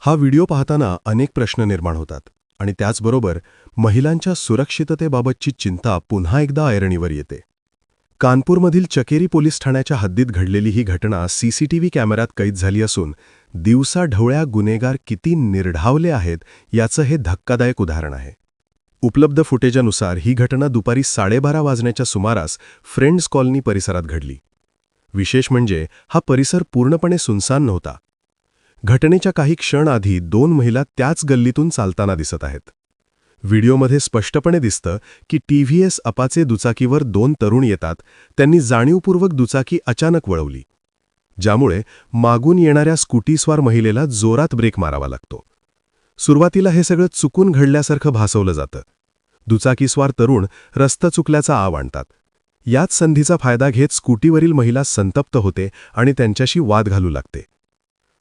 हा व्हिडिओ पाहताना अनेक प्रश्न निर्माण होतात आणि त्याचबरोबर महिलांच्या सुरक्षिततेबाबतची चिंता पुन्हा एकदा ऐरणीवर येते. कानपूरमधील चकेरी पोलीस ठाण्याच्या हद्दीत घडलेली ही घटना सीसीटीव्ही कॅमेऱ्यात कैद झाली असून दिवसाढवळ्या गुन्हेगार किती निर्ढावले आहेत याचं हे धक्कादायक उदाहरण आहे. उपलब्ध फुटेजानुसार ही घटना दुपारी 12:30 वाजण्याच्या सुमारास फ्रेंड्स कॉलनी परिसरात घडली. विशेष म्हणजे हा परिसर पूर्णपणे सुनसान नव्हता. घटनेच्या काही क्षण आधी 2 महिला त्याच गल्लीतून चालताना दिसत आहेत. व्हिडिओमध्ये स्पष्टपणे दिसतं की टीव्हीएस अपाचे दुचाकीवर 2 तरुण येतात. त्यांनी जाणीवपूर्वक दुचाकी अचानक वळवली, ज्यामुळे मागून येणाऱ्या स्कूटीस्वार महिलेला जोरात ब्रेक मारावा लागतो. सुरुवातीला हे सगळं चुकून घडल्यासारखं भासवलं जातं. दुचाकीस्वार तरुण रस्ता चुकल्याचा आव आणतात. याच संधीचा फायदा घेत स्कूटीवरील महिला संतप्त होते आणि त्यांच्याशी वाद घालू लागते.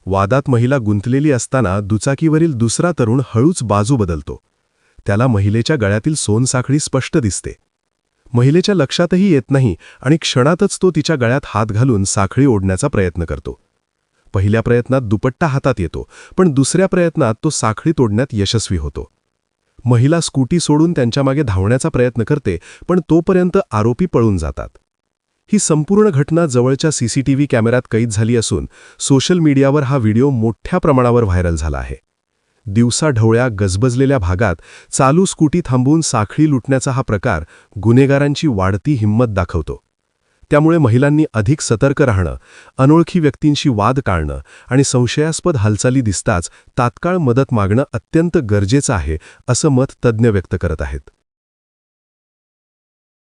वादात महिला गुंतलेली असताना दुचाकीवरील दुसरा तरुण हळूच बाजू बदलतो. त्याला महिलेच्या गळ्यातील सोनसाखळी स्पष्ट दिसते. महिलेच्या लक्षातही येत नाही आणि क्षणातच तो तिच्या गळ्यात हात घालून साखळी ओढण्याचा प्रयत्न करतो. पहिल्या प्रयत्नात दुपट्टा हातात येतो, पण दुसऱ्या प्रयत्नात तो साखळी तोडण्यात यशस्वी होतो. महिला स्कूटी सोडून त्यांच्यामागे धावण्याचा प्रयत्न करते, पण तोपर्यंत आरोपी पळून जातात. ही संपूर्ण घटना जवळच्या सीसीटीव्ही कॅमेऱ्यात कैद झाली असून सोशल मीडियावर हा व्हिडिओ मोठ्या प्रमाणावर व्हायरल झाला आहे. दिवसाढवळ्या गजबजलेल्या भागात चालू स्कूटी थांबवून साखळी लुटण्याचा हा प्रकार गुन्हेगारांची वाढती हिंमत दाखवतो. त्यामुळे महिलांनी अधिक सतर्क राहणं, अनोळखी व्यक्तींशी वाद टाळणं आणि संशयास्पद हालचाली दिसताच तात्काळ मदत मागणं अत्यंत गरजेचं आहे, असं मत तज्ज्ञ व्यक्त करत आहेत.